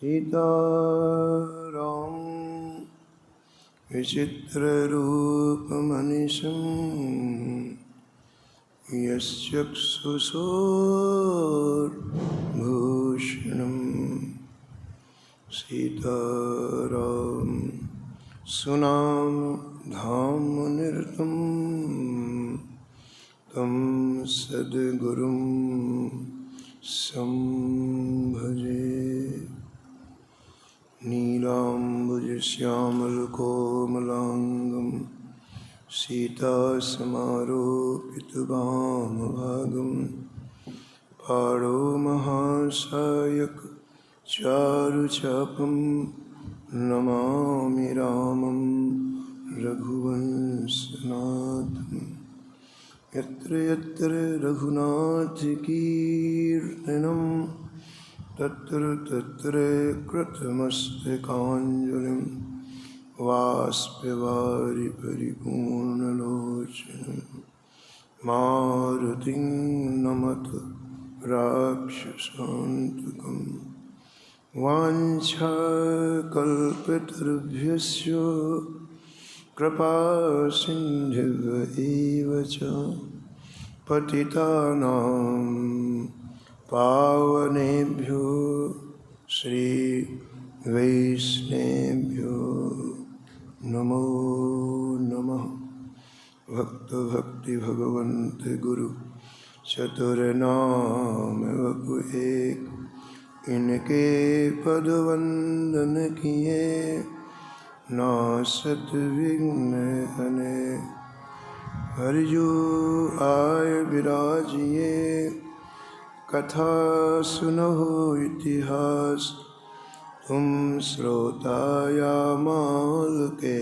सीताराम विचित्ररूपमनिशं यश्चक्षुषोर्भूषणं सीताराम सुनामधामनिरतं तं सद्गुरुं संभजे। नीलाम्बुजश्यामलकोमलाङ्गं सीतासमारोपितवामभागं पाणौ महासायक चारुचापं नमामि रामं रघुवंशनाथं। यत्र यत्र रघुनाथकीर्तनं तत्र तत्र कृतमस्तकाञ्जलिं वाष्पवारि परिपूर्णलोचनं मारुतिं नमत राक्षसान्तकं। वाञ्छाकल्पतरुभ्यश्च कृपासिन्धुभ्य एव च पतितानां पावनेभ्यो श्रीवैष्णवेभ्यो नमो नमः। भक्त भगवन्त गुरु चतुर्नाम वपु एक, इनके पद वंदन किए नासत विघ्न हने। हरिजो आय विराजिए कथा सुनहो इतिहास, तुम श्रोताया माल के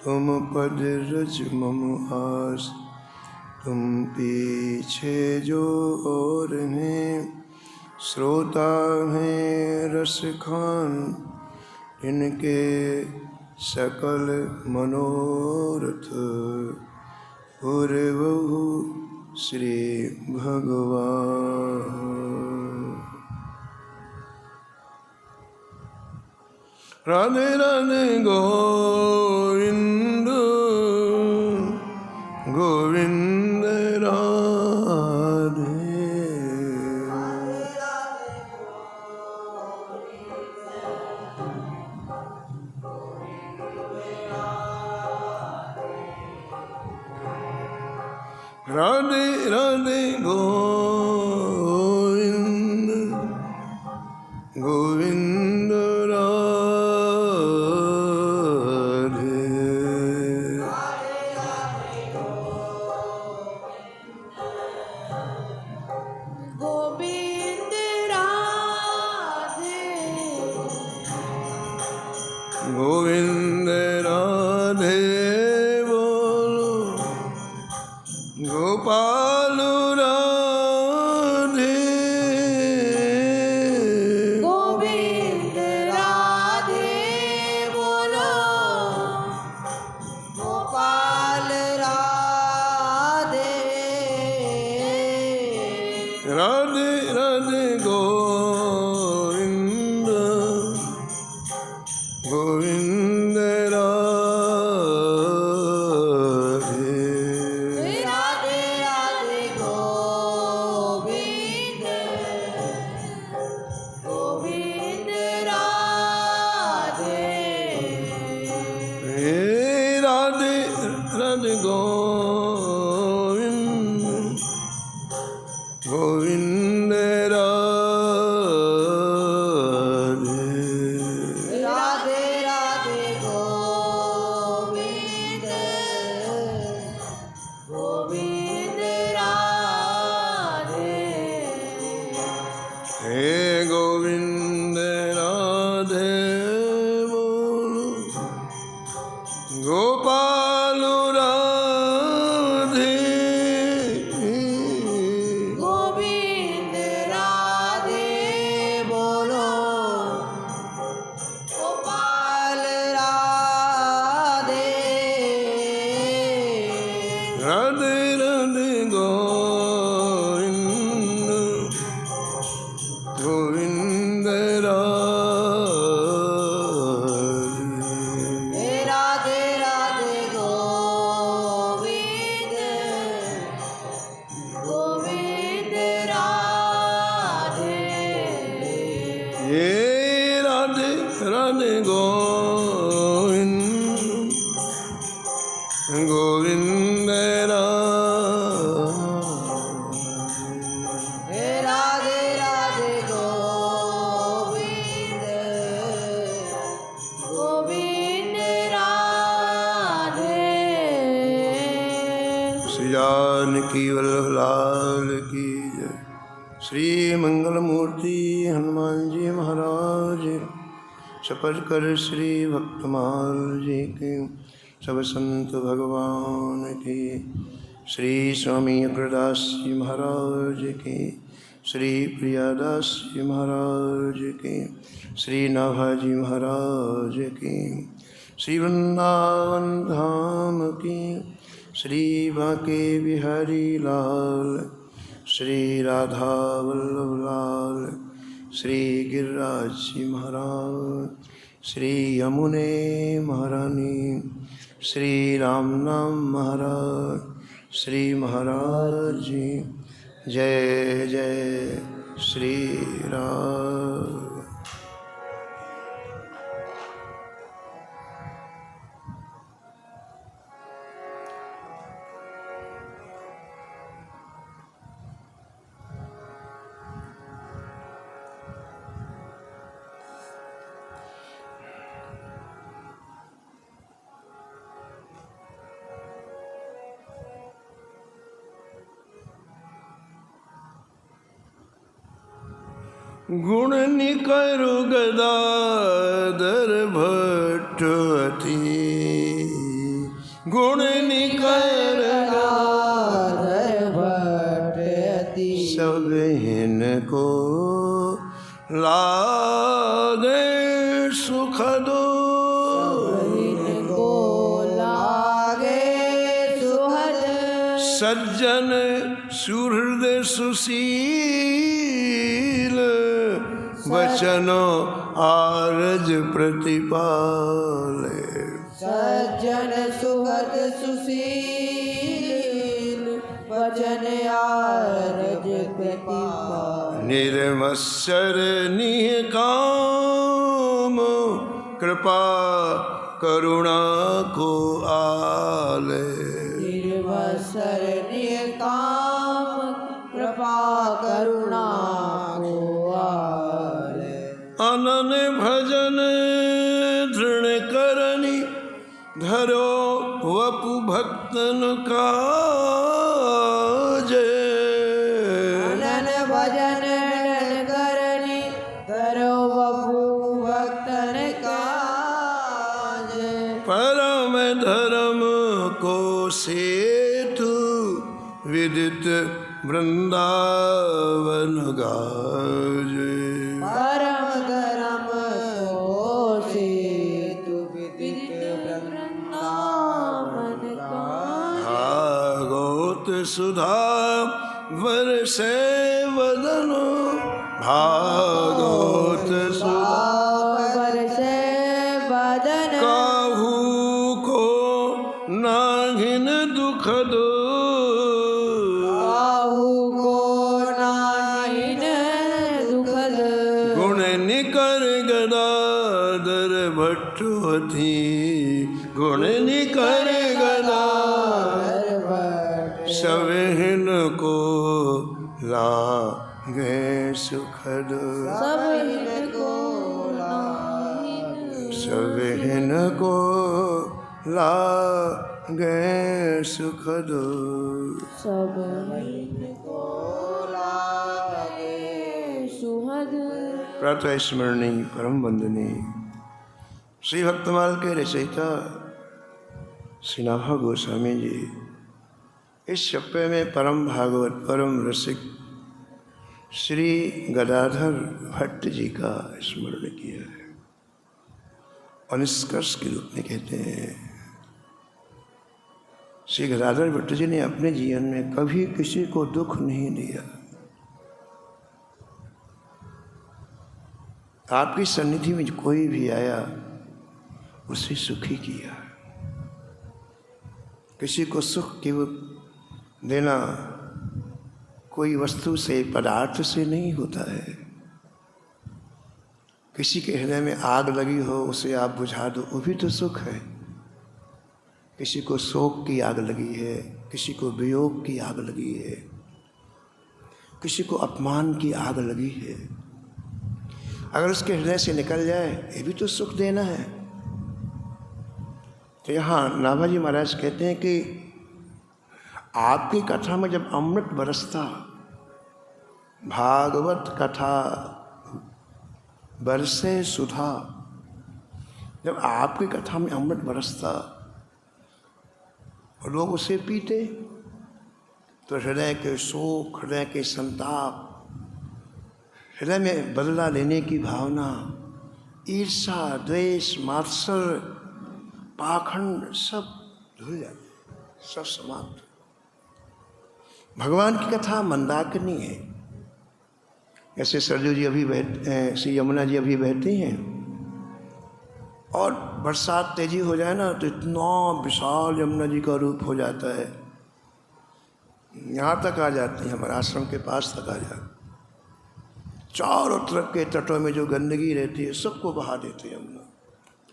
तुम पद रज मम आस। तुम पीछे जो और हैं श्रोता हैं रस खान, इनके सकल मनोरथ पूर्वहु श्री भगवान। राधे राधे गोविंद गोविंद राधे। राधे राधे गोविंद गोविंद राधे। गोविंद राधे गोविंद राधे बोलो गोपाल राधे। गोविंद राधे बोलो गोपाल राधे। राधे राधे गोविंद गोविंद हे राधे राधे गोविंद गोविंद हे राधे राधे गोविंद गोविंद राधे। श्री जानकी वल्लभ लाल की जय। श्री मंगल मूर्ति हनुमान जी महाराज शपथ कर श्री भक्तमाल जी के सब संत भगवान की। श्री स्वामी अग्रदास जी महाराज की। श्री प्रियादास जी महाराज की। श्री नाभाजी महाराज की। श्री वृंदावन धाम की। श्री बांके बिहारी लाल। श्री राधा वल्लभ लाल। श्री गिरिराज जी महाराज। श्री यमुने महारानी। श्री राम नाम महाराज। श्री महाराज जी जय जय श्री राम। गुण निकरु गदाधर भट्टवती। गुण निकर गदाधर भट्टवती। सब इनको लागे सुख दो। इनको लागे सुहद। सज्जन सुहृद सुशील वचनो आरज प्रतिपाले। सज्जन सुहद सुशील वचन आरज प्रतिपाले। निर्मत्सर निकाम कृपा करुणा को आले। निर्मत्सर निकाम कृपा करुणा को आले। अनन भजन दृढ़ करनी धरो वपु भक्तन काज। अनन भजन करनी धरो वपु भक्तन काज। परम धर्म को सेतु विदित वृंदावन गाजे। परम धर्म को सेतु विदित वृंदावन गाजे। भागवत सुधा वर्षे वदन। भागवत सुधा वर्षे वदन। काहू को नाहिन दुख दो। काहू को नाहिन दुख दो। गुण निकर गदाधर भट्टवती। गुण निकर गदाधर सविन को लागे सुखद। सविन सविन को लागे सुखद। सविन को लागे सुहद। प्रातः स्मरणीय परम वंदनीय श्री भक्तमाल के रचयिता श्री नाभा गोस्वामी जी इस छप्पे में परम भागवत परम रसिक श्री गदाधर भट्ट जी का स्मरण किया है और निष्कर्ष के रूप में कहते हैं श्री गदाधर भट्ट जी ने अपने जीवन में कभी किसी को दुख नहीं दिया। आपकी सन्निधि में कोई भी आया उसे सुखी किया। किसी को सुख केवल देना कोई वस्तु से पदार्थ से नहीं होता है। किसी के हृदय में आग लगी हो, उसे आप बुझा दो, वो भी तो सुख है। किसी को शोक की आग लगी है, किसी को वियोग की आग लगी है, किसी को अपमान की आग लगी है, अगर उसके हृदय से निकल जाए, ये भी तो सुख देना है। तो यहाँ नाभाजी महाराज कहते हैं कि आपकी कथा में जब अमृत बरसता, भागवत कथा बरसे सुधा, जब आपकी कथा में अमृत बरसता और लोग उसे पीते, तो हृदय के शोक, हृदय के संताप, हृदय में बदला लेने की भावना, ईर्षा, द्वेष, मात्सर्य, पाखंड सब धुल जाते, सब समाप्त। भगवान की कथा मंदाकिनी है। जैसे सरजू जी अभी श्री यमुना जी अभी बहती हैं और बरसात तेजी हो जाए ना, तो इतना विशाल यमुना जी का रूप हो जाता है, यहाँ तक आ जाती है, हमारे आश्रम के पास तक आ जाती। चारों तरफ के तटों में जो गंदगी रहती है सबको बहा देते हैं, यमुना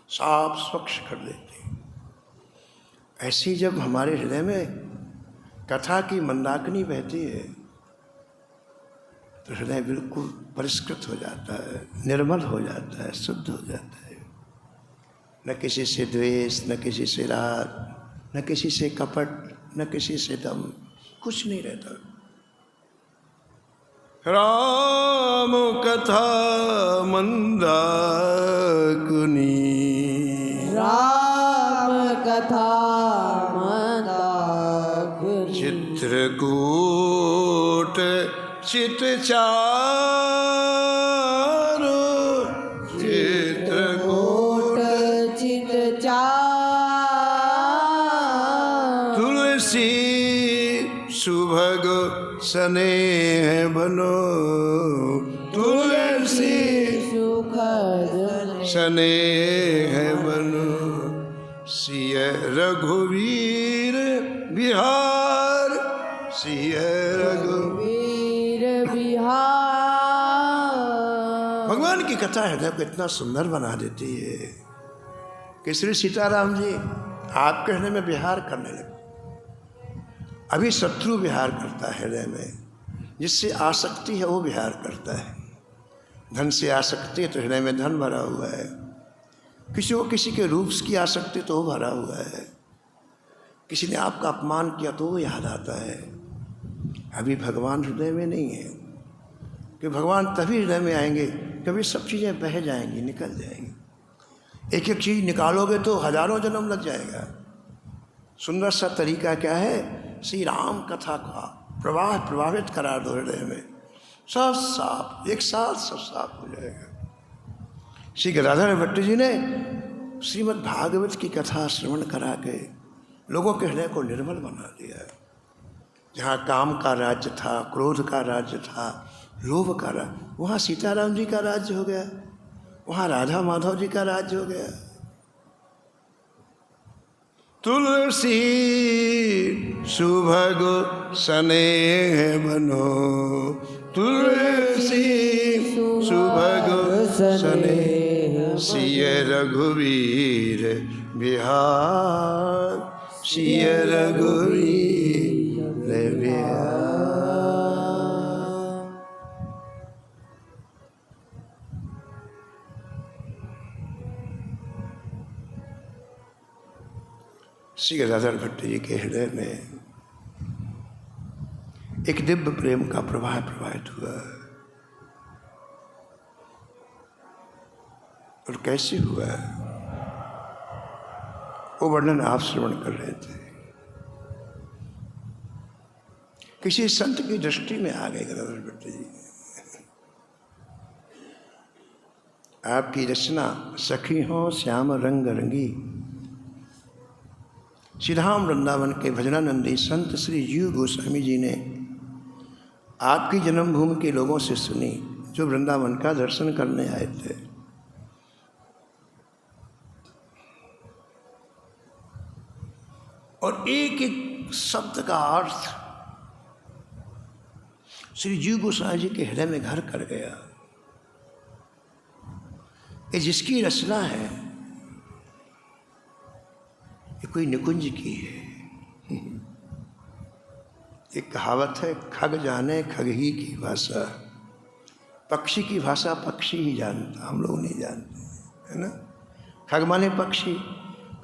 साफ स्वच्छ कर देते हैं। ऐसी जब हमारे हृदय में कथा की मंदाकिनी बहती है, तो हृदय बिल्कुल परिष्कृत हो जाता है, निर्मल हो जाता है, शुद्ध हो जाता है। न किसी से द्वेष, न किसी से राग, न किसी से कपट, न किसी से दम, कुछ नहीं रहता। राम कथा मंदाकिनी, राम कथा मंदाकिनी, चित्रकूट चितचार, चित्रकूट चितचार, तुलसी सुभग स्नेह बनो, तुलसी सुखद स्नेह बनो, सिय रघुवीर बिहार, सिय रघुवीर बिहार। भगवान की कथा हृदय को इतना सुंदर बना देती है कि श्री सीताराम जी आपके हृदय में विहार करने लगे। अभी शत्रु विहार करता है हृदय में, जिससे आसक्ति है वो विहार करता है। धन से आसक्ति है तो हृदय में धन भरा हुआ है, किसी को किसी के रूप की आसक्ति तो वो भरा हुआ है, किसी ने आपका अपमान किया तो वो याद आता है। अभी भगवान हृदय में नहीं है, कि भगवान तभी हृदय में आएंगे कभी सब चीज़ें बह जाएंगी, निकल जाएंगी। एक एक चीज़ निकालोगे तो हजारों जन्म लग जाएगा। सुंदर सा तरीका क्या है, श्री राम कथा का प्रवाह प्रभावित करा दो हृदय में, सब साफ, एक साथ सब साफ हो जाएगा। श्री गदाधर भट्ट जी ने श्रीमद् भागवत की कथा श्रवण करा के लोगों के हृदय को निर्मल बना दिया। जहाँ काम का राज्य था, क्रोध का राज्य था, लोभ का राज्य, वहाँ सीताराम जी का राज्य हो गया, वहाँ राधा माधव जी का राज्य हो गया। तुलसी सुभग स्नेह बनो, तुलसी सुभग स्नेह, सिय रघुवीर बिहार, सिय रघुवीर बिहार। श्री गदाधर भट्ट जी के हृदय में एक दिव्य प्रेम का प्रवाह प्रवाहित हुआ। और कैसे हुआ, वो वर्णन आप श्रवण कर रहे थे। किसी संत की दृष्टि में आ गए गदाधर भट्ट जी। आपकी रचना सखी हो श्याम रंग रंगी, श्रीधाम वृंदावन के भजनानंदी संत श्री जीव गोस्वामी जी ने आपकी जन्मभूमि के लोगों से सुनी, जो वृंदावन का दर्शन करने आए थे। और एक एक शब्द का अर्थ श्री जीव गोस्वामी जी के हृदय में घर कर गया। ये जिसकी रचना है, ये कोई निकुंज की है। एक कहावत है, खग जाने खग ही की भाषा। पक्षी की भाषा पक्षी ही जानता, हम लोग नहीं जानते, है ना। खग माने पक्षी,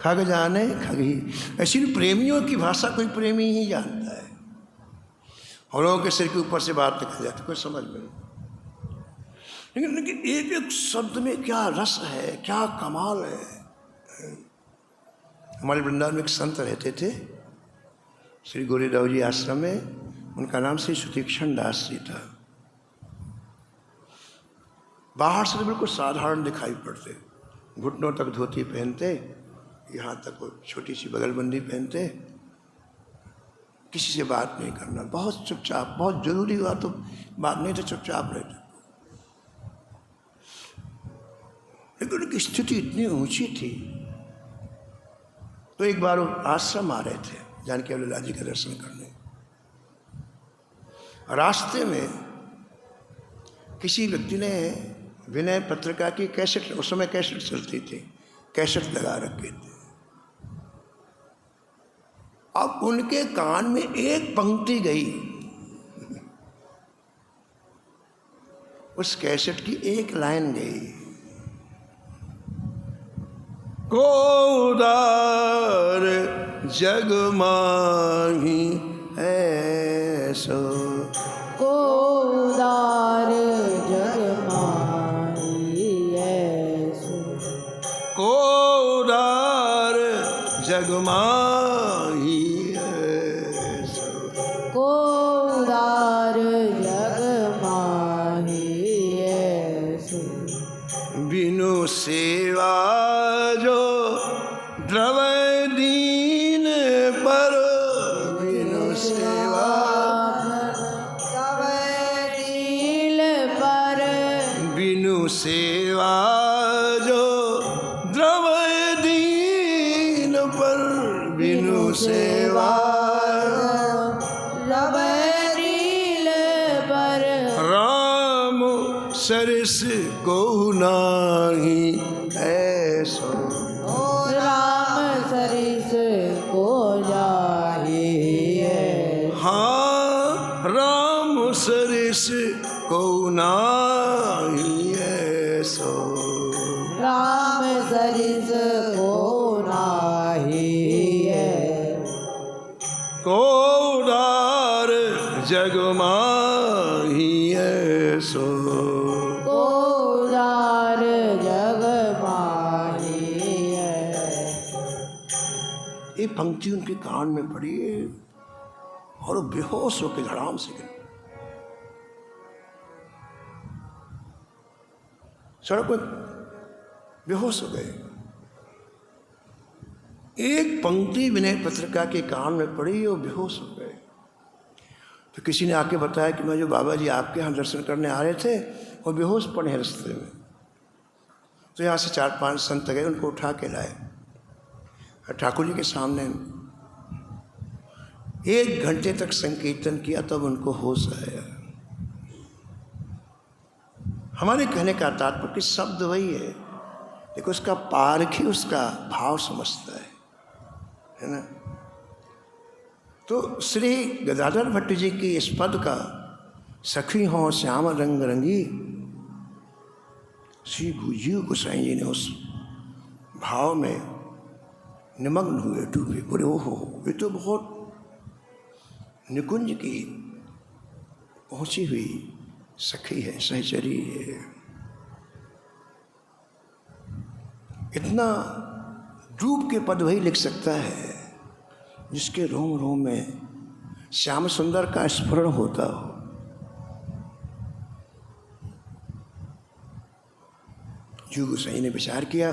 खग जाने खग ही। ऐसी प्रेमियों की भाषा कोई प्रेमी ही जानता है। हम लोगों के सिर के ऊपर से बात निकल जाती, कोई समझ में नहीं। लेकिन एक एक शब्द में क्या रस है, क्या कमाल है। हमारे वृंदावन में एक संत रहते थे, श्री गोरीदाव जी आश्रम में। उनका नाम श्री सुतीक्षण दास जी था। बाहर से तो बिल्कुल साधारण दिखाई पड़ते, घुटनों तक धोती पहनते, यहाँ तक वो छोटी सी बगलबंदी पहनते, किसी से बात नहीं करना, बहुत चुपचाप, बहुत जरूरी हुआ तो बात नहीं तो चुपचाप रहते। लेकिन उनकी स्थिति इतनी ऊंची थी। तो एक बार वो आश्रम आ रहे थे जानकी लाला जी का दर्शन करने। रास्ते में किसी व्यक्ति ने विनय पत्रिका की कैसेट, उस समय कैसेट चलती थी, कैसेट लगा रखे थे। अब उनके कान में एक पंक्ति गई, उस कैसेट की एक लाइन गई, को उदार जग माही ऐसो, को उदार जग माही ऐसो, को उदार जग माही ऐसो, को उदार जग माही ऐसो, बिनु सेवा जो द्रवय दीन पर, बिनु सेवा द्रवय दीन पर, बिनु सेवा जो द्रवय दीन पर, बिनु सेवा द्रवय दीन पर, राम सरस को नाही ऐसो, राम सरिस को जाहि ऐसो, हाँ राम सरस को नाही ऐसो, राम सरिस को नाही ऐसो, को उदार जग माही ऐसो, को उदार जग माही ऐसो। ये पंक्ति उनके कान में पड़ी और वो बेहोश होकर धड़ाम से गिर सड़क पर, बेहोश हो गए। एक पंक्ति विनय पत्रिका के कान में पड़ी और बेहोश हो गए। तो किसी ने आके बताया कि मैं जो बाबा जी आपके यहाँ दर्शन करने आ रहे थे वो बेहोश पड़े हैं रास्ते में। तो यहाँ से 4-5 संत गए, उनको उठा के लाए ठाकुर जी के सामने। 1 घंटे तक संकीर्तन किया तब उनको होश आया। हमारे कहने का तात्पर्य कि शब्द वही है, लेकिन उसका पारखी उसका भाव समझता है ना। तो श्री गदाधर भट्ट जी की इस पद का सखी हो श्याम रंग रंगी, श्री जीव गोसाई जी ने उस भाव में निमग्न हुए, डूबे, बोले ओहो ये तो बहुत निकुंज की पहुंची हुई सखी है, सहचरी है। इतना डूब के पद वही लिख सकता है जिसके रोम रोम में श्याम सुंदर का स्मरण होता हो। जीव गोसाई ने विचार किया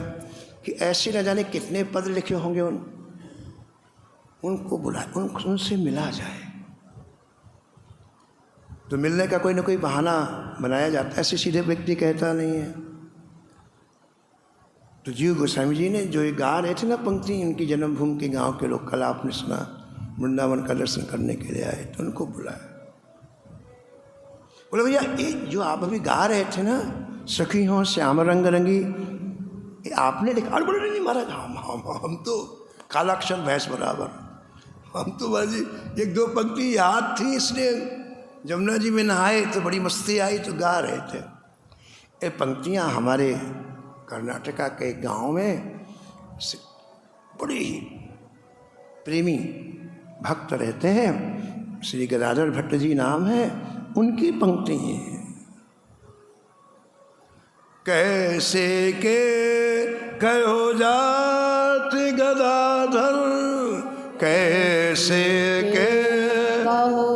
कि ऐसे न जाने कितने पद लिखे होंगे, उनको बुला, उनसे मिला जाए। तो मिलने का कोई ना कोई बहाना बनाया जाता है, ऐसे सीधे व्यक्ति कहता नहीं है। तो जीव गोस्वामी जी ने जो ये गा रहे थे ना पंक्ति, इनकी जन्मभूमि के गांव के लोग, कल आपने सुना वृंदावन का दर्शन करने के लिए आए, तो उनको बुलाया। बोले भैया ये जो आप अभी गा रहे थे ना, सखी हो श्याम रंग रंगी, ये आपने लिखा? अरे बोले नहीं महाराज, हम तो कालाक्षर भैंस बराबर, हम तो बाजी एक दो पंक्ति याद थी, इसलिए जमुना जी में नहाए तो बड़ी मस्ती आई तो गा रहे थे। ये पंक्तियाँ हमारे कर्नाटका के गांव में बड़े ही प्रेमी भक्त रहते हैं, श्री गदाधर भट्ट जी नाम है, उनकी पंक्ति हैं। कैसे के कहो जात गदाधर, कैसे के कहो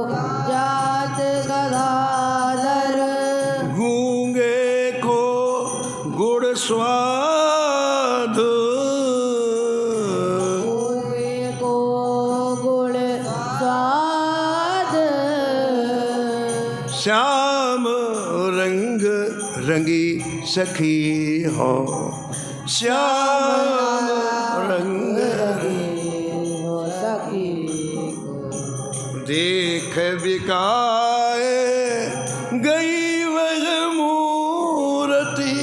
जात गदाधर, गूंगे को गुड़ स्वाद, गूंगे को गुड़ स्वाद, श्याम रंग रंगी सखी हो, श्याम रंग हो सखी देख बिकाए गई वह मूर्ति,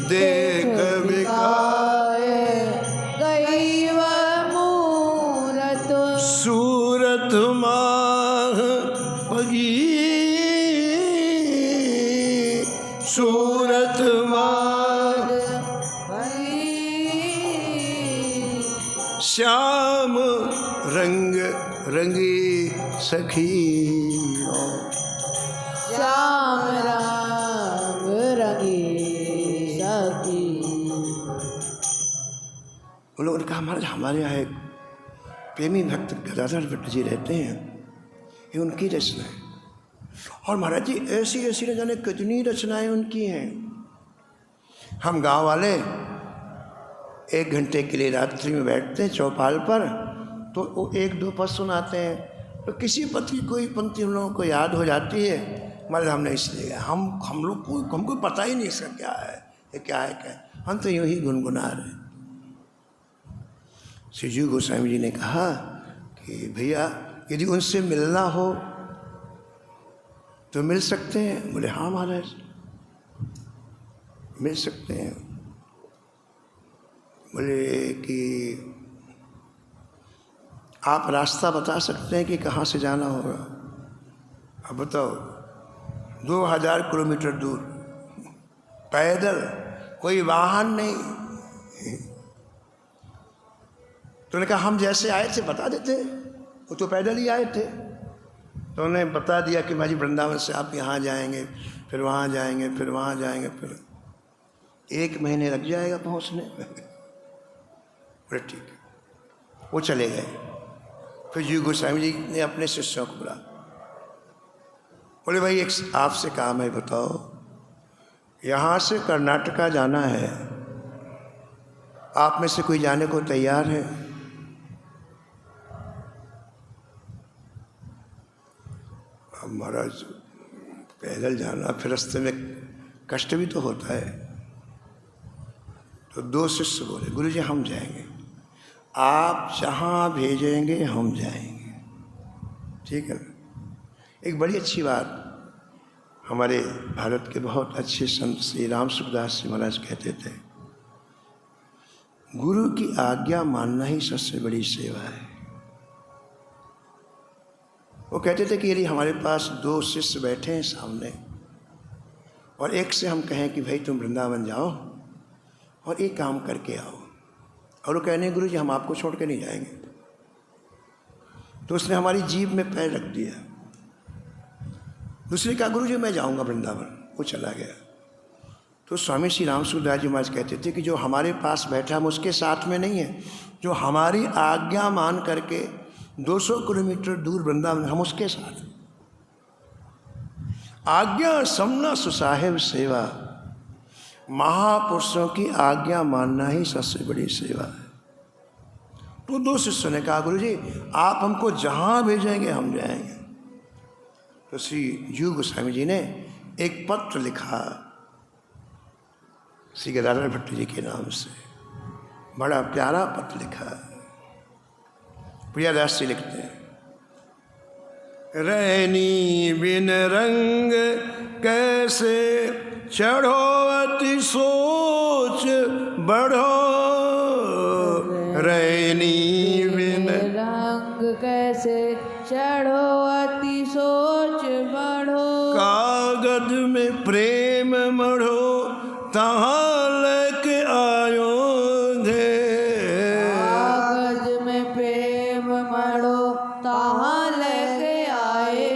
देख बिकाए गई वह मूरत, सूरत माह पगी, सूरत माह श्याम रंग रंगी सखी हो। श्याम रंग रंगी सखी। उन लोगों ने कहा महाराज हमारे यहाँ एक प्रेमी भक्त गदाधर भट्ट जी रहते हैं, ये उनकी रचना है। और महाराज जी ऐसी ऐसी न जाने कितनी रचनाएं उनकी हैं। हम गांव वाले 1 घंटे के लिए रात्रि में बैठते हैं चौपाल पर, तो वो 1-2 पद सुनाते हैं, तो किसी पद की कोई पंक्ति हम लोगों को याद हो जाती है, मतलब हमने इसलिए हम लोग को हमको पता ही नहीं इसका क्या है, ये क्या है क्या है, हम तो यूँ ही गुनगुना रहे। श्री जीव गोस्वामी जी ने कहा कि भैया यदि उनसे मिलना हो तो मिल सकते हैं। बोले हाँ महाराज मिल सकते हैं। बोले कि आप रास्ता बता सकते हैं कि कहाँ से जाना होगा? अब बताओ 2000 किलोमीटर दूर पैदल, कोई वाहन नहीं। तो उन्होंने कहा हम जैसे आए थे बता देते, वो तो पैदल ही आए थे। तो उन्हें बता दिया कि भाई वृंदावन से आप यहाँ जाएंगे, फिर वहाँ जाएंगे, फिर वहाँ जाएंगे, फिर 1 महीने लग जाएगा पहुँचने में। बोले ठीक है, वो चले गए। फिर जीव गोस्वामी जी ने अपने शिष्यों को बुला, बोले भाई एक आपसे काम है, बताओ यहाँ से कर्नाटका जाना है, आप में से कोई जाने को तैयार है? अब महाराज पैदल जाना फिर रास्ते में कष्ट भी तो होता है। तो 2 शिष्य बोले गुरु जी हम जाएंगे, आप जहाँ भेजेंगे हम जाएंगे। ठीक है ना। एक बड़ी अच्छी बात हमारे भारत के बहुत अच्छे संत श्री राम सुखदास जी महाराज कहते थे, गुरु की आज्ञा मानना ही सबसे बड़ी सेवा है। वो कहते थे कि यदि हमारे पास 2 शिष्य बैठे हैं सामने और एक से हम कहें कि भाई तुम वृंदावन जाओ और एक काम करके आओ, और वो कहने गुरु जी हम आपको छोड़ के नहीं जाएंगे, तो उसने हमारी जीभ में पैर रख दिया। दूसरे कहा गुरु जी मैं जाऊंगा वृंदावन, वो चला गया। तो स्वामी श्री राम सुखदास जी महाराज कहते थे कि जो हमारे पास बैठा हम उसके साथ में नहीं है, जो हमारी आज्ञा मान करके 200 किलोमीटर दूर वृंदावन, हम उसके साथ। आज्ञा समना सुसाहिब सेवा, महापुरुषों की आज्ञा मानना ही सबसे बड़ी सेवा है। तो 2 शिष्यों ने कहा गुरु जी आप हमको जहाँ भेजेंगे हम जाएंगे। तो श्री जीव गोस्वामी जी ने एक पत्र लिखा श्री गदाधर भट्ट जी के नाम से, बड़ा प्यारा पत्र लिखा। प्रियादास जी लिखते हैं, रैनी बिन रंग कैसे चढ़ो अति सोच बढ़ो रैनी बिन रंग कैसे चढ़ो अति सोच बढ़ो। कागज में प्रेम मढ़ो तहाँ लेके आयो थे। कागज में प्रेम मढ़ो तहाँ लेके आए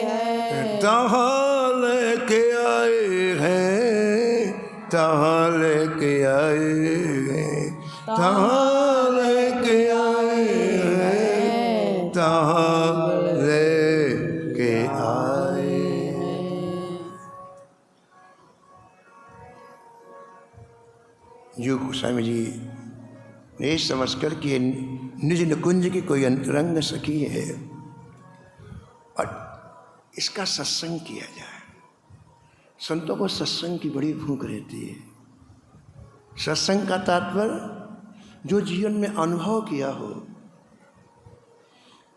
हैं। तहाँ लेके आए हैं, तहाँ लेके आए हैं, तहाँ लेके आए हैं, तहाँ लेके आए हैं। जो गोस्वामी जी ने समझकर कि निज निकुंज की कोई अंतरंग सखी है और इसका सत्संग किया जाए। संतों को सत्संग की बड़ी भूख रहती है। सत्संग का तात्पर्य जो जीवन में अनुभव किया हो,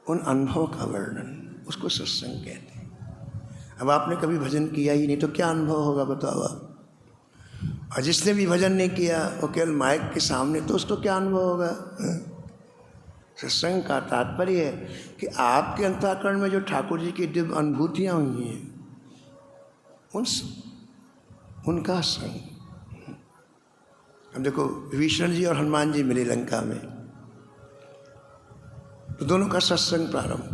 उन अनुभव का वर्णन, उसको सत्संग कहते हैं। अब आपने कभी भजन किया ही नहीं तो क्या अनुभव होगा बताओ आप। और जिसने भी भजन नहीं किया वो केवल माइक के सामने, तो उसको क्या अनुभव होगा। सत्संग का तात्पर्य है कि आपके अंतःकरण में जो ठाकुर जी की दिव्य अनुभूतियाँ हुई हैं उनका संग। अब देखो विभीषण जी और हनुमान जी मिले लंका में, तो दोनों का सत्संग प्रारंभ।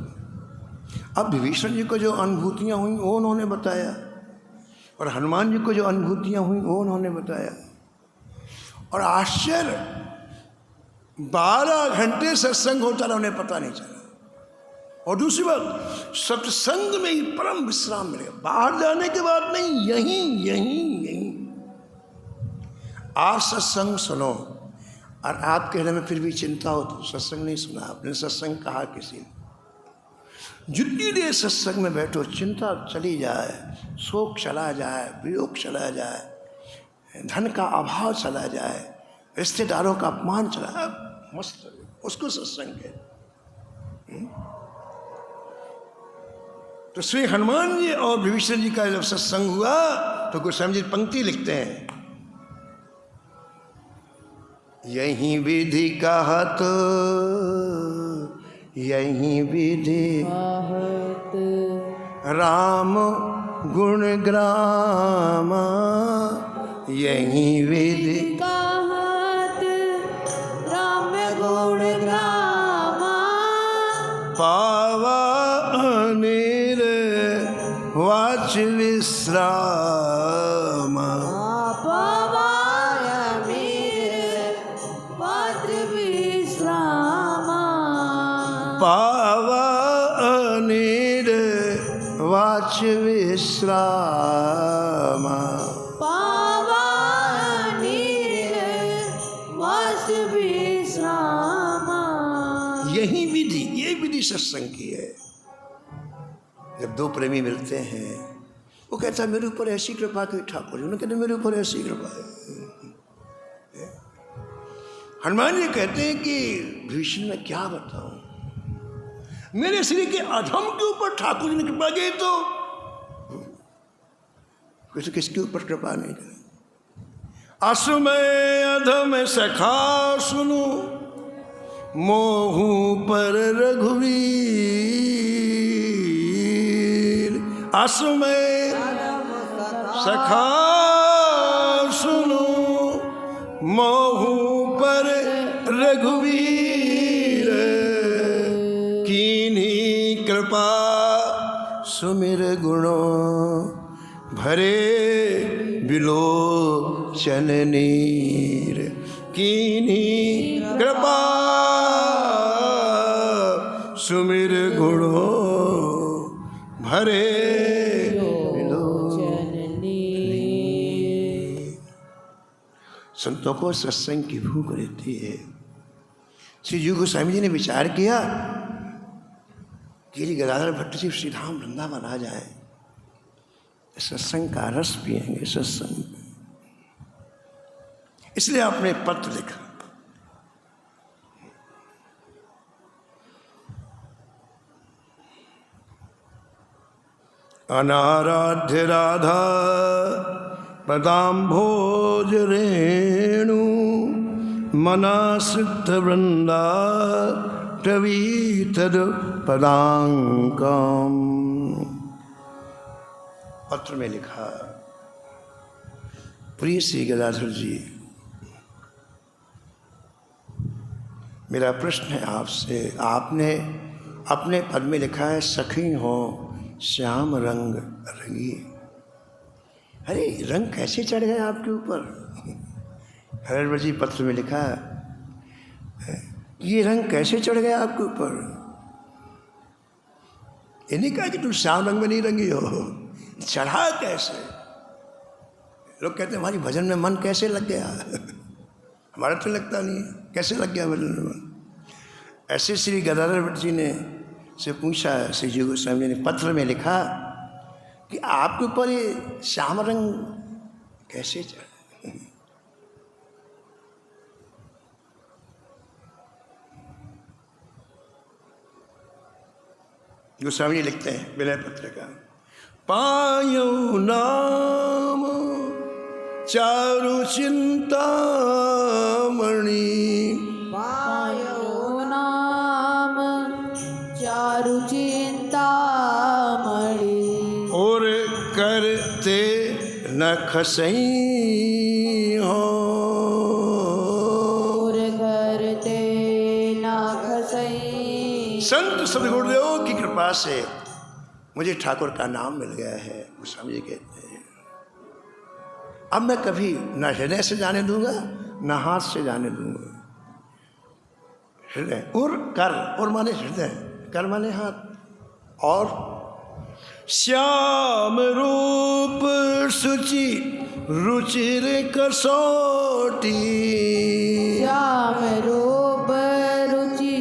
अब विभीषण जी को जो अनुभूतियाँ हुई वो उन्होंने बताया और हनुमान जी को जो अनुभूतियाँ हुई वो उन्होंने बताया। और आश्चर्य 12 घंटे सत्संग होता रहा, उन्हें पता नहीं चला। और दूसरी बात, सत्संग में ही परम विश्राम मिलेगा, बाहर जाने के बाद नहीं, यहीं यहीं यहीं। आप सत्संग सुनो और आपके हृदय में फिर भी चिंता हो तो सत्संग नहीं सुना आपने, सत्संग कहा किसी ने। जितनी देर सत्संग में बैठो चिंता चली जाए, शोक चला जाए, वियोग चला जाए, धन का अभाव चला जाए, रिश्तेदारों का अपमान चला जाए, मस्त, उसको सत्संग है। तो श्री हनुमान जी और विभीषण जी का जब सत्संग हुआ तो गोस्वामी जी पंक्ति लिखते हैं, यही विधि कहत यही विधि राम गुण ग्राम, यही विधि कहत राम गुण ग्राम, पावा अनिर वाच विश्राम, पवाय मीर वाच विश्राम, पावा अनिर वाच विश्राम, पवाय मीर वाच विश्राम। यही विधि, ये विधि सत्संग की है। जब दो प्रेमी मिलते हैं, वो कहता है मेरे ऊपर ऐसी कृपा की ठाकुर जी, उन्होंने कहते मेरे ऊपर ऐसी कृपा है। हनुमान जी कहते हैं कि भीष्म मैं क्या बताऊं, मेरे श्री के अधम के ऊपर ठाकुर जी ने कृपा की, तो किसके ऊपर कृपा नहीं करे। असमय अधम सखा सुनो, मोहू पर रघुवीर, असमय सखा सुनो, मोहू पर रघुवीर, कीन्ही कृपा सुमिर गुणों भरे बिलोचन नीर, कीन्ही कृपा सुमिर गुणों भरे बिलोचन नीर। संतों को सत्संग की भूख रहती है। श्री जीव गोस्वामी जी ने विचार किया कि गदाधर भट्ट जी श्री धाम वृंदावन आ जाए, सत्संग का रस पिएंगे सत्संग। इसलिए आपने पत्र लिखा, अनाराध्य राधा पदाम्भोज रेणु मनासृत वृंदा टवीतद पदांकम। पत्र में लिखा, प्रिय श्री गदाधर जी, मेरा प्रश्न है आपसे। आपने अपने पद में लिखा है सखी हो श्याम रंग रंगी। अरे रंग कैसे चढ़ गए आपके ऊपर? हरिहर जी पत्र में लिखा है ये रंग कैसे चढ़ गया आपके ऊपर? ये नहीं कहा कि तुम श्याम रंग में नहीं रंगी हो, चढ़ा कैसे? लोग कहते हैं हमारी भजन में मन कैसे लग गया? हमारा तो लगता नहीं है, कैसे लग गया भजन में मन? ऐसे श्री गदाधर भट्ट जी ने से पूछा, श्री जीव गोस्वामी ने पत्र में लिखा कि आपके ऊपर ये श्याम रंग कैसे चढ़ा? गोस्वामी लिखते हैं विनय पत्र का, पायो नाम चारु चिंतामणि, पायो नाम चारु चिंतामणि, और करते न खसई हो, और करते न खसई। संत सदगुरुदेव की कृपा से मुझे ठाकुर का नाम मिल गया है। गोस्वामी जी कहते हैं अब मैं कभी न हृदय से जाने दूंगा न हाथ से जाने दूंगा। हृदय और कर, और माने हृदय, कर माने हाथ। और श्याम रूप सुचि रुचिर कसौटी, श्याम रूप रुचि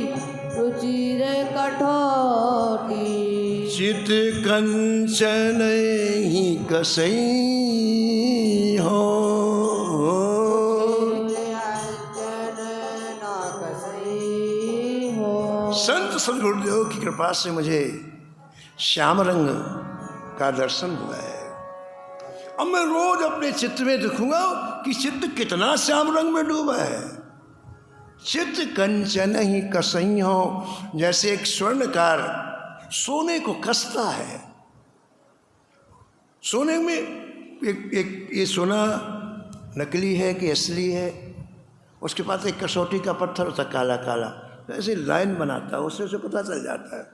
रुचिर कठोटी, चित कंचन ही कसई हो, संत सदगुरुदेव की कृपा से मुझे श्याम रंग का दर्शन हुआ है। अब मैं रोज अपने चित्त में देखूंगा कि चित्त कितना श्याम रंग में डूबा है। चित्त कंचन ही कसई हो, जैसे एक स्वर्णकार सोने को कसता है। सोने में एक ये सोना नकली है कि असली है, उसके पास एक कसौटी का पत्थर होता काला काला, ऐसे लाइन बनाता है, उससे पता चल जाता है।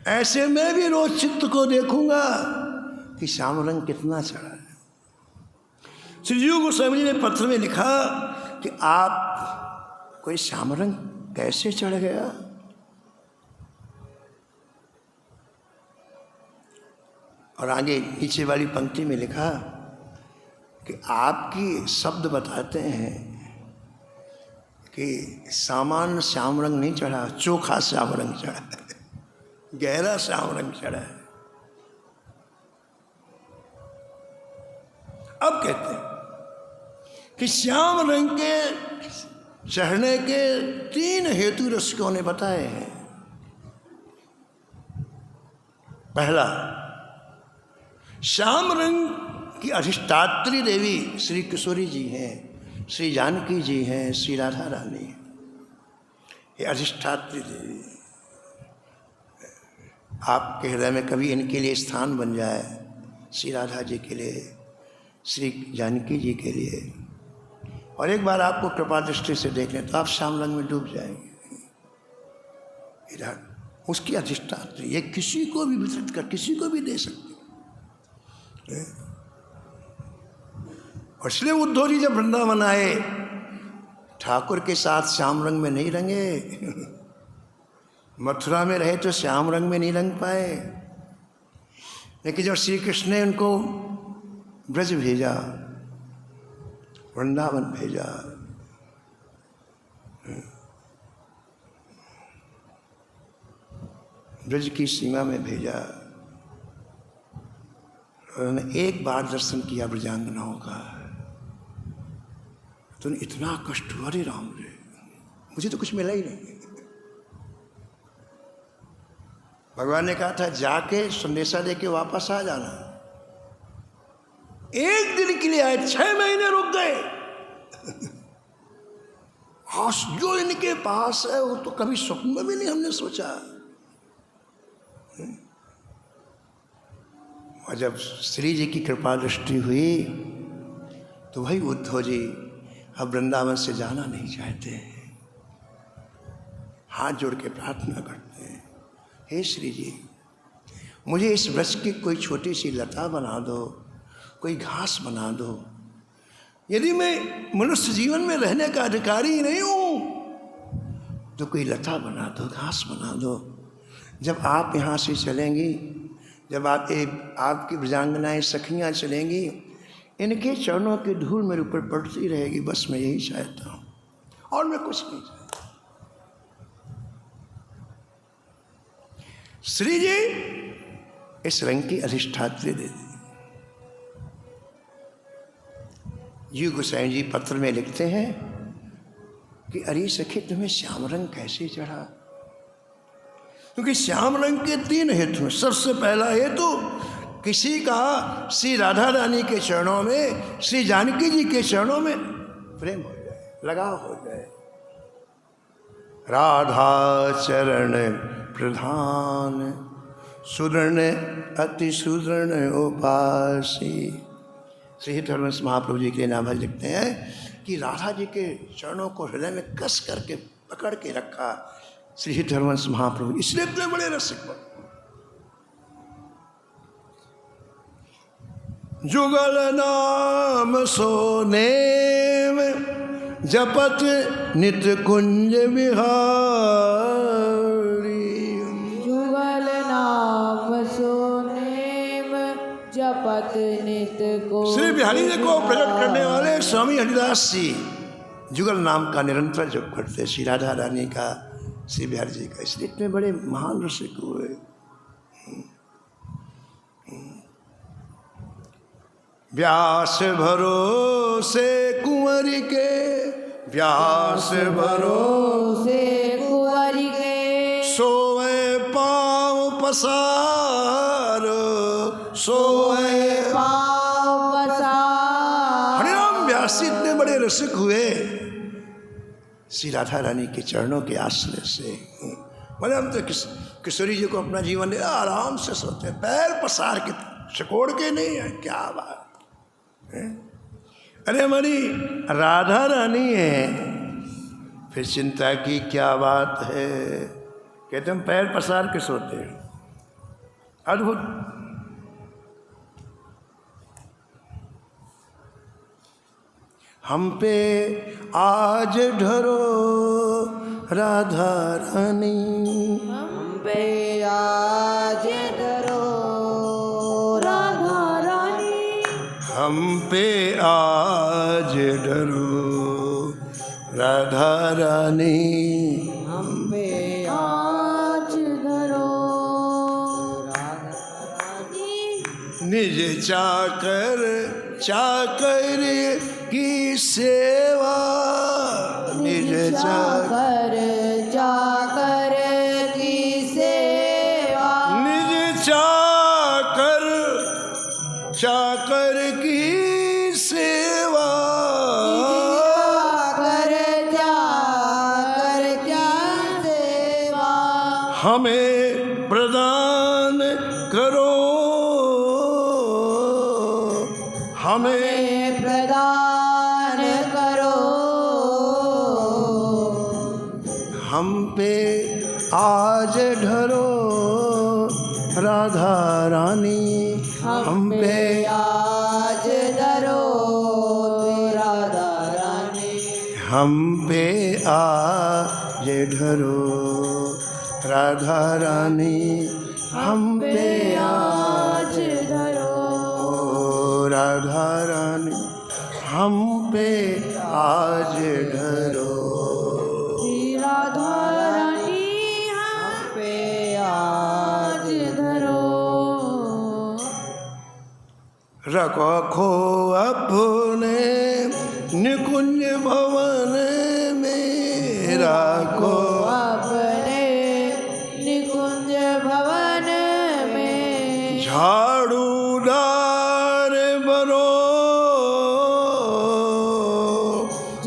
ऐसे मैं भी रोज चित्त को देखूंगा कि श्याम रंग कितना चढ़ा है। श्री जीव गोस्वामी जी ने पत्र में लिखा कि आप कोई श्याम रंग कैसे चढ़ गया? और आगे नीचे वाली पंक्ति में लिखा कि आपकी शब्द बताते हैं कि सामान्य श्याम रंग नहीं चढ़ा, चोखा श्याम रंग चढ़ा है, गहरा श्याम रंग चढ़ा है। अब कहते हैं कि श्याम रंग के चढ़ने के 3 हेतु रसिकों ने बताए हैं। पहला, श्याम रंग की अधिष्ठात्री देवी श्री किशोरी जी हैं, श्री जानकी जी हैं, श्री राधा रानी, ये अधिष्ठात्री देवी। आपके हृदय में कभी इनके लिए स्थान बन जाए, श्री राधा जी के लिए, श्री जानकी जी के लिए, और एक बार आपको कृपा दृष्टि से देख लें तो आप श्याम रंग में डूब जाएंगे। इधर उसकी अधिष्ठात्री, ये किसी को भी वितरित कर, किसी को भी दे सकते। और इसलिए उद्धव जी जब वृंदावन आए, ठाकुर के साथ श्याम रंग में नहीं रंगे। मथुरा में रहे तो श्याम रंग में नहीं रंग पाए, लेकिन जब श्री कृष्ण ने उनको ब्रज भेजा, वृंदावन भेजा, ब्रज की सीमा में भेजा, उन्होंने एक बार दर्शन किया ब्रजांगनाओं का, तो इतना कष्ट हुआ, अरे राम रे, मुझे तो कुछ मिला ही नहीं। भगवान ने कहा था जाके संदेशा देके वापस आ जाना। एक दिन के लिए आए, 6 महीने रुक गए। और जो इनके पास है वो तो कभी स्वप्न में भी नहीं हमने सोचा। और जब श्री जी की कृपा दृष्टि हुई तो भाई उद्धव जी अब वृंदावन से जाना नहीं चाहते हैं, हाथ जोड़ के प्रार्थना करते हैं, हे श्री जी मुझे इस वृक्ष की कोई छोटी सी लता बना दो, कोई घास बना दो। यदि मैं मनुष्य जीवन में रहने का अधिकारी नहीं हूँ तो कोई लता बना दो, घास बना दो। जब आप यहाँ से चलेंगी, जब आपकी ब्रजांगनाएं सखियाँ चलेंगी, इनके चरणों की धूल मेरे ऊपर पड़ती रहेगी, बस मैं यही चाहता हूँ और मैं कुछ नहीं चाहता। श्री जी इस रंग की अधिष्ठात्री दे दी। जी गोसाई जी पत्र में लिखते हैं कि अरे सखी तुम्हें श्याम रंग कैसे चढ़ा? क्योंकि श्याम रंग के 3 हेतु हैं। सबसे पहला हेतु किसी का श्री राधा रानी के चरणों में, श्री जानकी जी के चरणों में प्रेम हो जाए, लगाव हो जाए। राधा चरण प्रधान सुदृढ़ अति सुदृढ़ उपासी। श्री धर्मस महाप्रभु जी के नाम लिखते हैं कि राधा जी के चरणों को हृदय में कस करके पकड़ के रखा श्री धर्मस महाप्रभु, इसलिए इतने बड़े रसिक बने। जुगल नाम सोने में जपत नित कुंज बिहारी। जुगल नाम सोने में जपत नित को। श्री बिहारी जी को प्रकट करने वाले स्वामी हरिदास जी जुगल नाम का निरंतर जप करते, श्री राधा रानी का, श्री बिहारी जी का, इसलिए इतने बड़े महान रसिक हुए। व्यास भरोसे कुंवरी के, व्यास भरोसे कुंवरी के, सोए पाँव पसार, सोए पाँव पसार। हरिराम व्यास इतने बड़े रसिक हुए श्री राधा रानी के चरणों के आश्रय से। बोले हम तो किशोरी जी को अपना जीवन दे, आराम से सोते, पैर पसार के, चकोड़ के नहीं है। क्या बात है? अरे हमारी राधा रानी है, फिर चिंता की क्या बात है? कहते हम पैर पसार के सोते हैं। अद्भुत। हम पे आज ढरो राधा रानी, हम पे आज धरो राधा रानी, हम पे आज ढरो राधा रानी, हम पे आज धरो राधा रानी। निज चाकर चाकर की सेवा, निज चाकर चाकर की सेवा, निज चाकर चाकर की सेवा, चाकर क्या सेवा, हमें प्रदान करो, हमें प्रदान करो। हम पे आज ढरो राधा रानी, हम पे आज धरो राधा रानी, हम पे आज ढरो राधा रानी, हम पे आज धरो ओ राधा रानी, हम पे आज ढरो। श्री राधा रानी, हम पे आज धरो। रखो अपने निकुंज भवन में, रखो अपने निकुंज भवन में, झाड़ूदार बनो,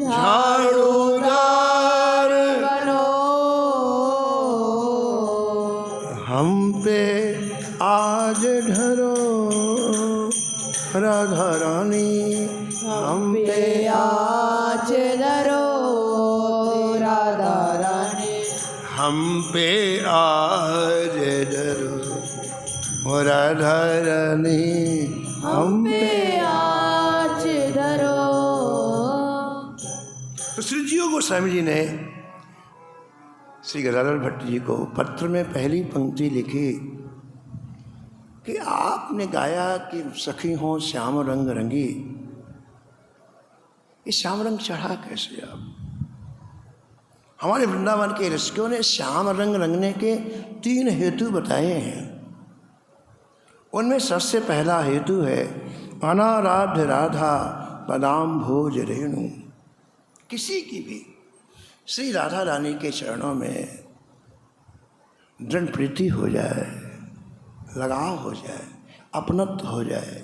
झाड़ूदार हम पे आज डरो, ओ राधा रानी हम पे। आज धरो। तो श्री जीव गोस्वामी जी ने श्री गदाधर भट्ट जी को पत्र में पहली पंक्ति लिखी कि आपने गाया कि सखी हो श्याम रंग रंगी। ये श्याम रंग चढ़ा कैसे आप? हमारे वृंदावन के रसिकों ने श्याम रंग रंगने के 3 हेतु बताए हैं। उनमें सबसे पहला हेतु है अनाराध्य राधा पदाम भोज रेणु। किसी की भी श्री राधा रानी के चरणों में दृढ़ प्रीति हो जाए, लगाव हो जाए, अपनत्व हो जाए,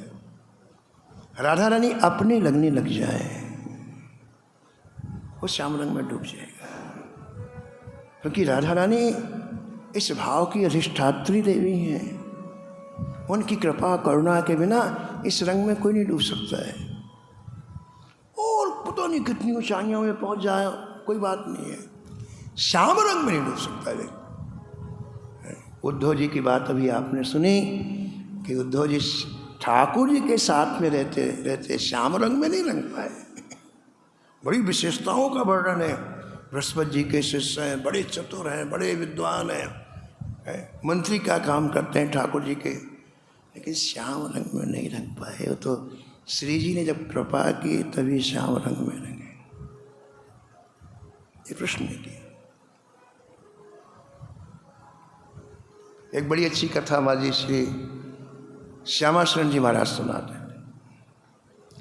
राधा रानी अपनी लगने लग जाए, वो श्याम रंग में डूब जाएगा। क्योंकि राधा रानी इस भाव की अधिष्ठात्री देवी हैं। उनकी कृपा करुणा के बिना इस रंग में कोई नहीं डूब सकता है। और पता नहीं कितनी ऊंचाइयों में पहुंच जाए, कोई बात नहीं है, श्याम रंग में नहीं डूब सकता है। उद्धव जी की बात अभी आपने सुनी कि उद्धव जी ठाकुर जी के साथ में रहते रहते श्याम रंग में नहीं रंग पाए। बड़ी विशेषताओं का वर्णन है। बृहस्पति जी के शिष्य हैं, बड़े चतुर हैं, बड़े विद्वान हैं, मंत्री का काम करते हैं ठाकुर जी के, लेकिन श्याम रंग में नहीं रंग पाए। वो तो श्री जी ने जब कृपा की तभी श्याम रंग में रंगे। ये प्रश्न है कि एक बड़ी अच्छी कथा माजी श्री श्यामा शरण जी महाराज सुनाते हैं।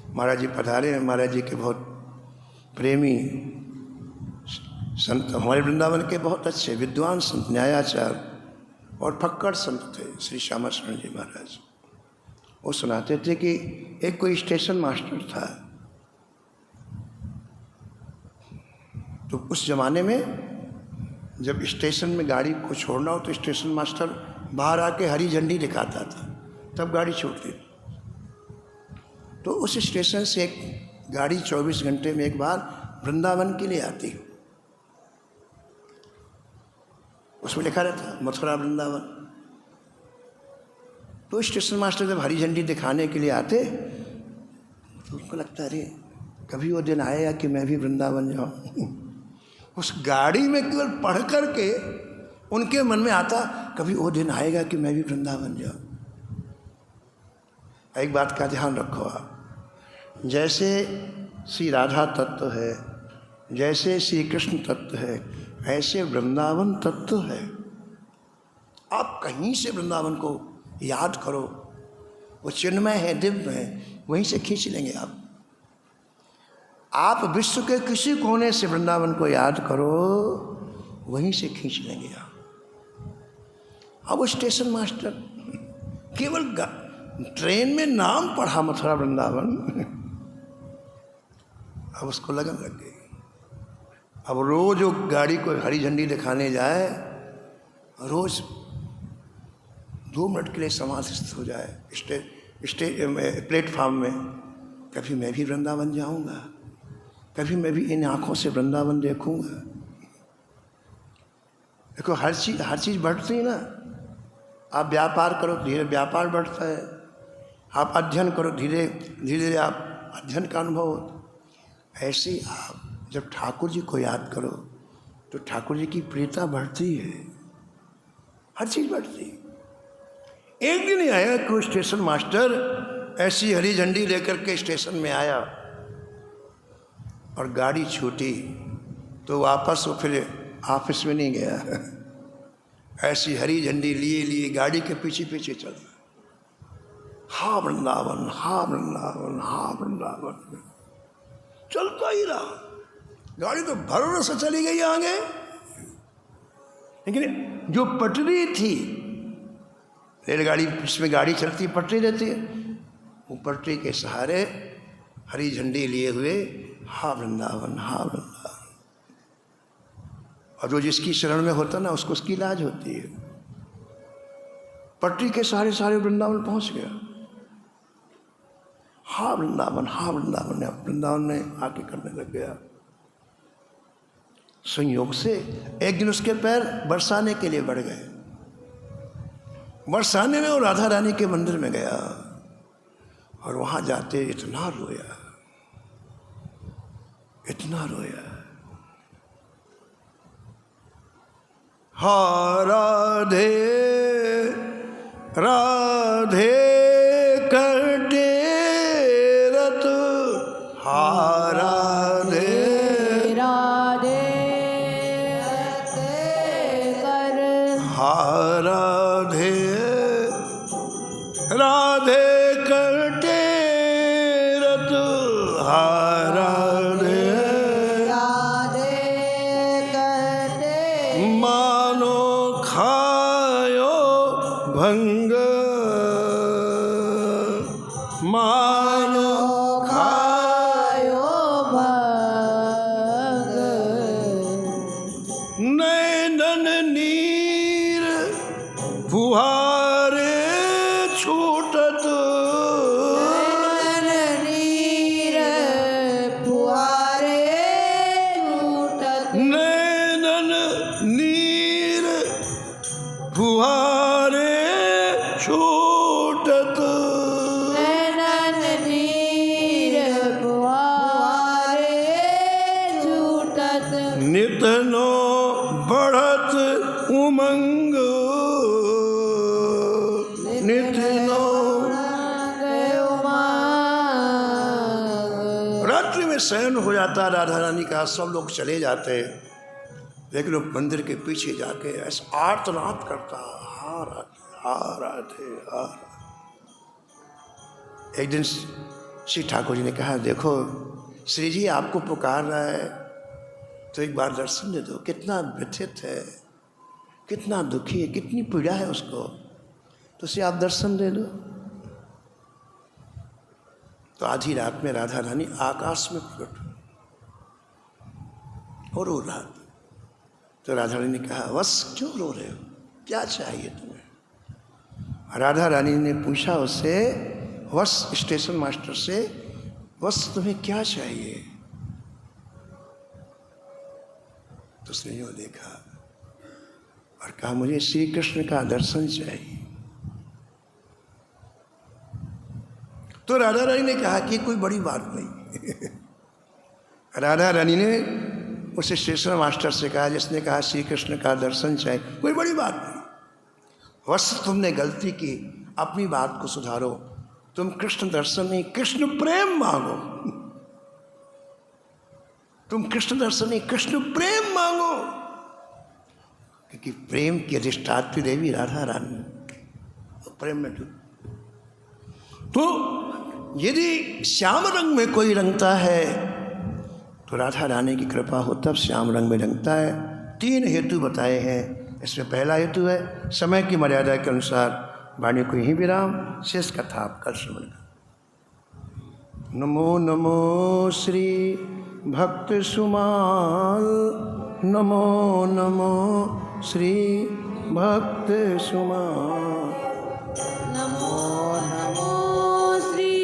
महाराज जी पधारे हैं। महाराज जी के बहुत प्रेमी संत, हमारे वृंदावन के बहुत अच्छे विद्वान संत, न्यायाचार और फक्कड़ संत थे श्री श्यामा शरण जी महाराज। वो सुनाते थे कि एक कोई स्टेशन मास्टर था। तो उस जमाने में जब स्टेशन में गाड़ी को छोड़ना हो तो स्टेशन मास्टर बाहर आके हरी झंडी दिखाता था, तब गाड़ी छूटती। तो उस स्टेशन से एक गाड़ी 24 घंटे में एक बार वृंदावन के लिए आती। उसमें लिखा रहता मथुरा वृंदावन। तो स्टेशन मास्टर जब हरी झंडी दिखाने के लिए आते तो उनको लगता अरे कभी वो दिन आएगा कि मैं भी वृंदावन जाऊँ। उस गाड़ी में केवल पढ़ कर के उनके मन में आता कभी वो दिन आएगा कि मैं भी वृंदावन जाऊँ। एक बात का ध्यान रखो आप, जैसे श्री राधा तत्व है, जैसे श्री कृष्ण तत्व है, ऐसे वृंदावन तत्व है। आप कहीं से वृंदावन को याद करो, वो चिन्मय है, दिव्य है, वहीं से खींच लेंगे आप। आप विश्व के किसी कोने से वृंदावन को याद करो, वहीं से खींच लेंगे आप। अब वो स्टेशन मास्टर केवल ट्रेन में नाम पढ़ा मथुरा वृंदावन, अब उसको लगन लग गई। अब रोज वो गाड़ी को हरी झंडी दिखाने जाए, रोज 2 मिनट के लिए समाधिस्थ हो जाए प्लेटफार्म में, कभी मैं भी वृंदावन जाऊंगा, कभी मैं भी इन आँखों से वृंदावन देखूंगा। देखो हर चीज़ बढ़ती है ना। आप व्यापार करो धीरे व्यापार बढ़ता है, आप अध्ययन करो धीरे धीरे आप अध्ययन का अनुभव होता। ऐसे ही आप जब ठाकुर जी को याद करो तो ठाकुर जी की प्रियता बढ़ती है, हर चीज़ बढ़ती है। एक दिन ही आया कि स्टेशन मास्टर ऐसी हरी झंडी लेकर के स्टेशन में आया और गाड़ी छूटी तो वापस वो फिर ऑफिस में नहीं गया। ऐसी हरी झंडी लिए गाड़ी के पीछे पीछे चल रहा, हाँ वृंदावन, हाँ वृंदावन, हाँ वृंदावन, चलता ही रहा। गाड़ी तो भर से चली गई आगे, लेकिन जो पटरी थी, रेलगाड़ी जिसमें गाड़ी चलती पटरी रहती है, वो पटरी के सहारे हरी झंडी लिए हुए हाँ वृंदावन, हाँ वृंदावन। और जो जिसकी शरण में होता ना उसको उसकी लाज होती है। पटरी के सहारे सारे वृंदावन पहुंच गया। हाँ वृंदावन, हाँ वृंदावन, वृंदावन में आके करने लग गया। संयोग से एक दिन उसके पैर बरसाने के लिए बढ़ गए। बरसाने में वो राधा रानी के मंदिर में गया और वहां जाते इतना रोया, इतना रोया। हा राधे राधे करते रत, हा राधे राधे कर, हा राधे राधे करते रत, हा राधे राधे करते मानो खायो भंग, मानो खायो भंग, नैनन नीर फुहारे छूटत, नीर फुहारे लूटत, नैनन नीर फुहारे छूटत, नैनन नीर फुहारे छूटत, नितनो बढ़त उमंग, नितनो। रात्रि में शयन हो जाता राधा रानी का, सब लोग चले जाते, लेकिन वो मंदिर के पीछे जाके ऐसा आर्तनाद करता, हा राधे हा राधे हा राधे। एक दिन श्री ठाकुर जी ने कहा, देखो श्री जी आपको पुकार रहा है तो एक बार दर्शन दे दो। कितना व्यथित है, कितना दुखी है, कितनी पीड़ा है उसको, तो उसे आप दर्शन दे दो। तो आधी रात में राधा रानी आकाश में प्रकट और रो रहा था। तो राधा रानी ने कहा, वत्स क्यों रो रहे हो, क्या चाहिए तुम्हें? राधा रानी ने पूछा उससे, वत्स स्टेशन मास्टर से, वत्स तुम्हें क्या चाहिए? तो उसने यूँ देखा और कहा, मुझे श्री कृष्ण का दर्शन चाहिए। तो राधा रानी ने कहा कि कोई बड़ी बात नहीं। राधा रानी ने उस स्टेशन मास्टर से कहा, जिसने कहा श्री कृष्ण का दर्शन चाहिए, कोई बड़ी बात नहीं, बस तुमने गलती की, अपनी बात को सुधारो, तुम कृष्ण दर्शन नहीं कृष्ण प्रेम मांगो, तुम कृष्ण दर्शन नहीं कृष्ण प्रेम मांगो, क्योंकि प्रेम की अधिष्ठात्री देवी राधा रानी, प्रेम में तो यदि श्याम रंग में कोई रंगता है तो राधा रानी की कृपा हो तब श्याम रंग में रंगता है। 3 हेतु बताए हैं। इसमें पहला हेतु है समय की मर्यादा के अनुसार वाणी को यहीं विराम, शेष कथा आप कल श्रवण कर। नमो नमो श्री भक्त सुमाल, नमो नमो श्री भक्त सुमाल, नमो नमो श्री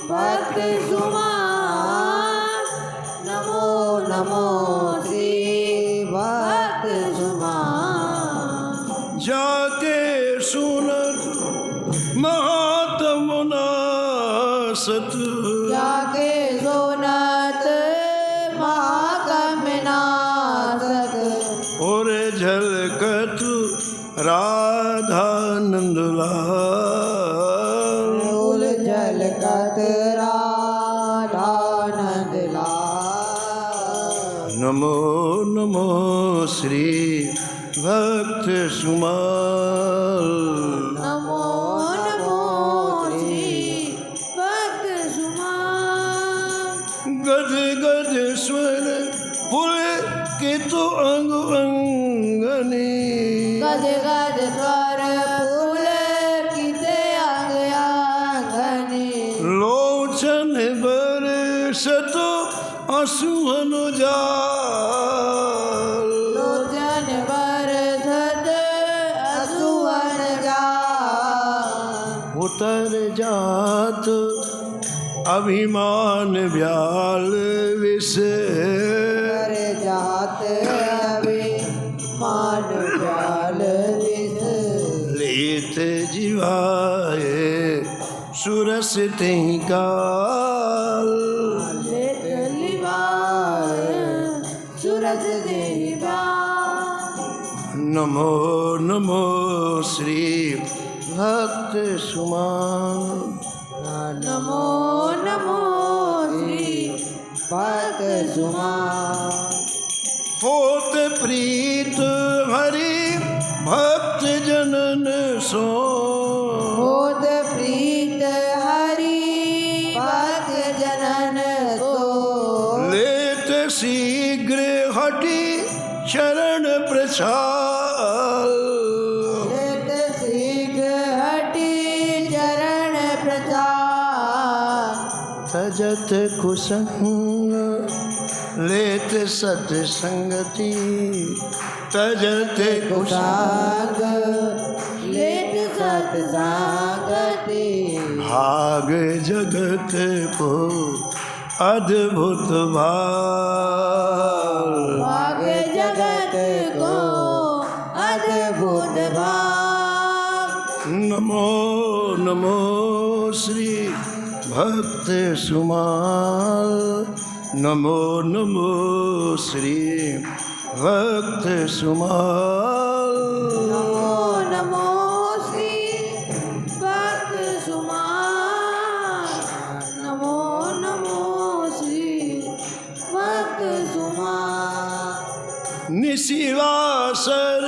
भक्त सुमाल, नमो नमो श्री भक्त सुमाल। जाके सुनत महात्म नासत, जाके सोनत महात्म नासत, और झलकत राधानंद लाल, फूल झलकत राधानंद लाल। नमो नमो श्री भक्त सुमाल, नमो नमो श्री भक्त सुमाल। गद गद स्वर पुलकित अंग अंगनी, गद गद स्वर पुलकित अंग अंगनी, लोचन बरसत असुवन जाल, लोचन बरसत असुवन जाल। उतर जात अभिमान व्याल विषय, कर जात से तेहि काल लेत लिवाय सूरज देवा नमो नमो श्री भक्त सुमान नमो नमो श्री भक्त सुमान होत प्रीत हरि भक्त जनन सो होत प्रीत हरि भक्त जनन को लेत शीघ्र हटि शरण प्रचार लेत शीघ्र हटि चरण प्रचार तजत कुसंग लेत सत्संगति तजत कुसंग कुशाग लेत सत्संगति भाग जगत को अद्भुत भाग भाग जगत को अद्भुत भाग नमो नमो श्री भक्त सुमाल नमो नमो श्री भक्त सुमाल नमो नमो श्री भक्त सुमान नमो नमो श्री भक्त सुमान निशिवासर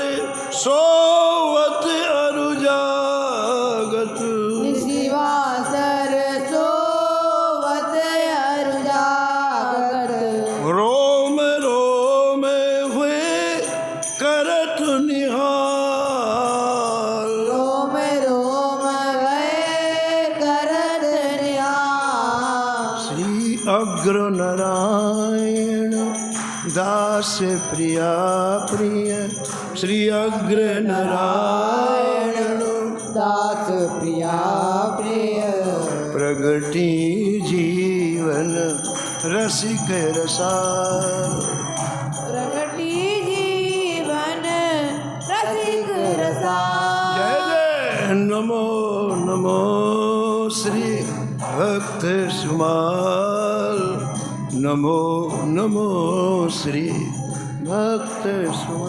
सोवत अरुजागत निशिवासर सोवत अरुजागत रोम रोम हुए करत निहाल रोम रोम गए करत निहाल श्री अग्र नारायण दास प्रिया प्रिय श्री अग्र नारायण दास प्रिया प्रिय प्रगति जीवन रसिक रसा प्रगति जीवन रसिक रसा जय जय नमो नमो श्री भक्त सुमाल नमो नमो श्री भक्त सुमाल।